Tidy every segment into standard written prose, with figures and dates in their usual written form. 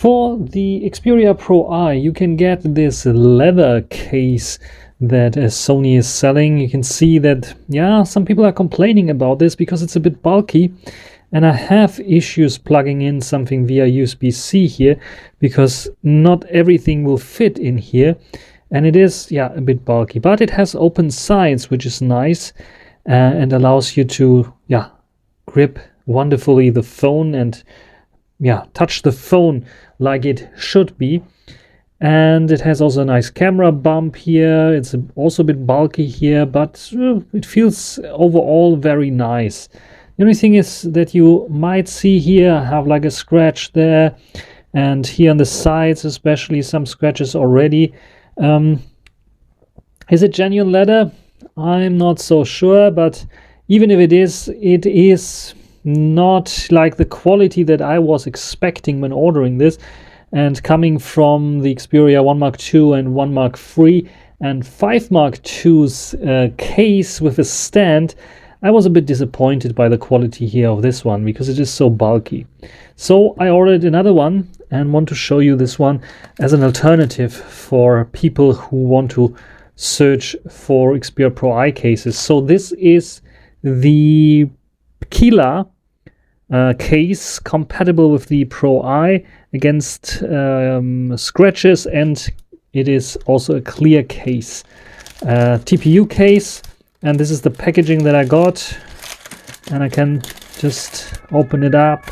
For the Xperia Pro I, you can get this leather case that Sony is selling. You can see that, yeah, some people are complaining about this because it's a bit bulky, and I have issues plugging in something via USB-C here because not everything will fit in here, and it is, yeah, a bit bulky, but it has open sides, which is nice, and allows you to, yeah, grip wonderfully the phone and, yeah, touch the phone like it should be. And it has also a nice camera bump here. It's also a bit bulky here, but it feels overall very nice. The only thing is that you might see here, I have like a scratch there, and here on the sides especially some scratches already. Is it genuine leather? I'm not so sure, but even if it is not like the quality that I was expecting when ordering this. And coming from the Xperia 1 Mark II and 1 Mark III and 5 Mark II's case with a stand, I was a bit disappointed by the quality here of this one because it is so bulky. So I ordered another one and want to show you this one as an alternative for people who want to search for Xperia Pro I cases. So this is the Pkila case compatible with the Pro I against scratches, and it is also a clear case, TPU case, and this is the packaging that I got, and I can just open it up,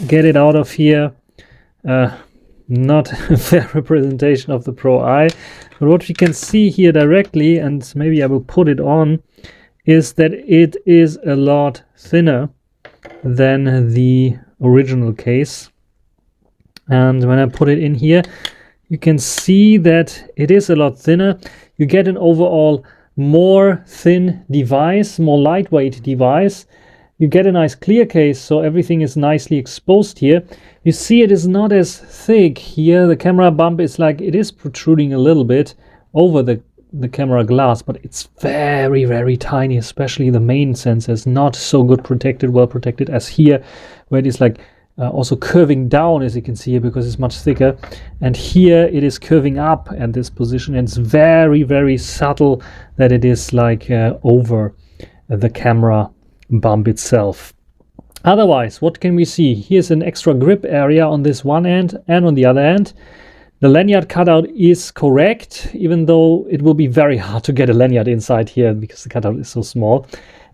get it out of here. Not a fair representation of the Pro I, but what we can see here directly, and maybe I will put it on, is that it is a lot thinner than the original case. And when I put it in here, you can see that it is a lot thinner. You get an overall more thin device, more lightweight device. You get a nice clear case, so everything is nicely exposed here. You see it is not as thick here. The camera bump is like, it is protruding a little bit over the camera glass, but it's very, very tiny, especially the main sensor is not so good protected, well protected as here, where it is like also curving down, as you can see here, because it's much thicker, and here it is curving up at this position, and it's very, very subtle that it is like over the camera bump itself. Otherwise, what can we see? Here's an extra grip area on this one end, and on the other end the lanyard cutout is correct, even though it will be very hard to get a lanyard inside here because the cutout is so small.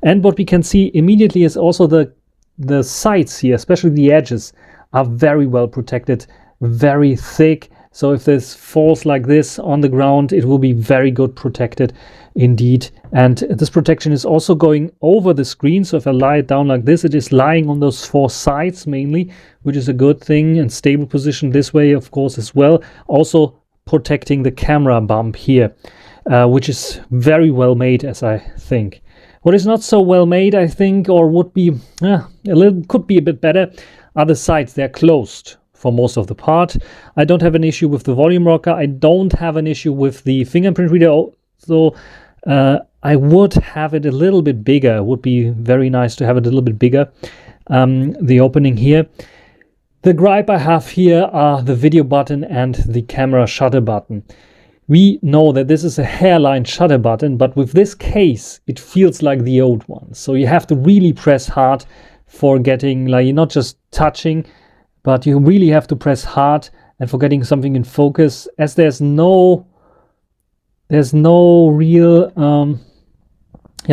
And what we can see immediately is also the sides here, especially the edges, are very well protected, very thick. So if this falls like this on the ground, it will be very good protected indeed. And this protection is also going over the screen. So if I lie it down like this, it is lying on those four sides mainly, which is a good thing, and stable position this way, of course, as well. Also protecting the camera bump here, which is very well made, as I think. What is not so well made, I think, or would be could be a bit better, are the sides. They're closed for most of the part. I don't have an issue with the volume rocker. I don't have an issue with the fingerprint reader. So I would have it a little bit bigger. It would be very nice to have it a little bit bigger, the opening here. The gripe I have here are the video button and the camera shutter button. We know that this is a hairline shutter button, but with this case, it feels like the old one. So you have to really press hard for getting, like, you're not just touching, but you really have to press hard and for getting something in focus, as there's no real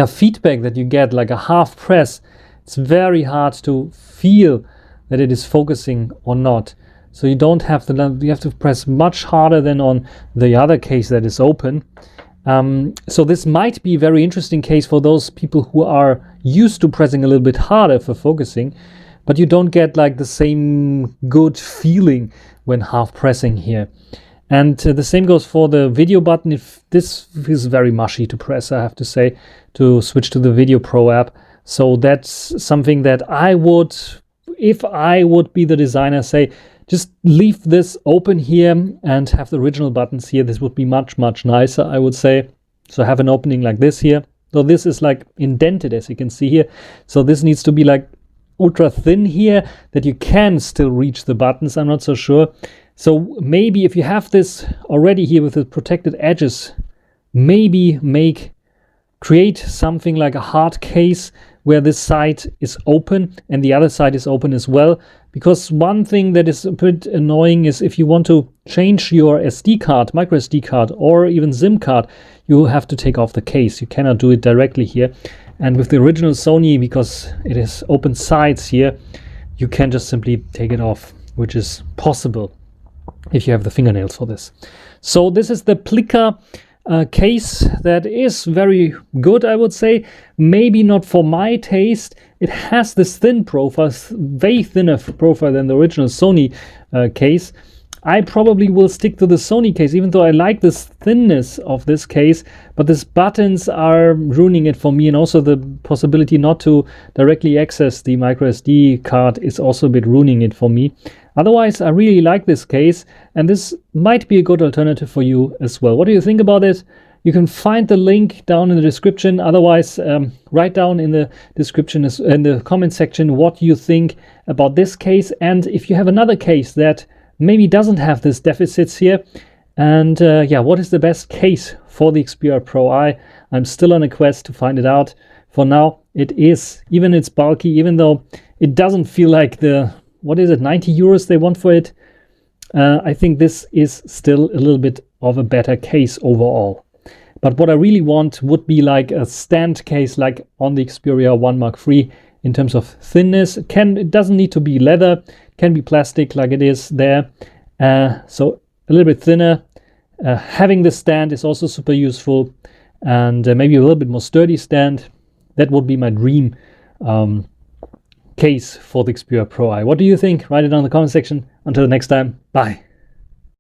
feedback that you get, like a half press. It's very hard to feel that it is focusing or not. So you don't have to, you have to press much harder than on the other case that is open. So this might be a very interesting case for those people who are used to pressing a little bit harder for focusing, but you don't get like the same good feeling when half pressing here. And the same goes for the video button. If this is very mushy to press, I have to say, to switch to the Video Pro app. So that's something that I would, if I would be the designer, say, just leave this open here and have the original buttons here. This would be much, much nicer, I would say. So have an opening like this here. So this is like indented, as you can see here. So this needs to be like ultra thin here that you can still reach the buttons. I'm not so sure. So maybe if you have this already here with the protected edges, maybe create something like a hard case where this side is open and the other side is open as well. Because one thing that is a bit annoying is if you want to change your SD card, micro SD card, or even SIM card, you have to take off the case. You cannot do it directly here. And with the original Sony, because it is open sides here, you can just simply take it off, which is possible if you have the fingernails for this. So this is the Pkila case that is very good, I would say. Maybe not for my taste. It has this thin profile, way thinner profile than the original Sony case. I probably will stick to the Sony case, even though I like this thinness of this case, but these buttons are ruining it for me, and also the possibility not to directly access the micro SD card is also a bit ruining it for me. Otherwise, I really like this case, and this might be a good alternative for you as well. What do you think about it? You can find the link down in the description. Otherwise, write down in the description, in the comment section, what you think about this case, and if you have another case that maybe doesn't have these deficits here, and yeah, what is the best case for the Xperia Pro I? I'm still on a quest to find it out. For now, it is, even it's bulky, even though it doesn't feel like the, what is it, 90 euros they want for it. I think this is still a little bit of a better case overall. But what I really want would be like a stand case like on the Xperia 1 Mark III in terms of thinness. It doesn't need to be leather, it can be plastic like it is there. So a little bit thinner. Having the stand is also super useful, and maybe a little bit more sturdy stand. That would be my dream case for the Xperia Pro I. What do you think? Write it down in the comment section. Until next time, bye.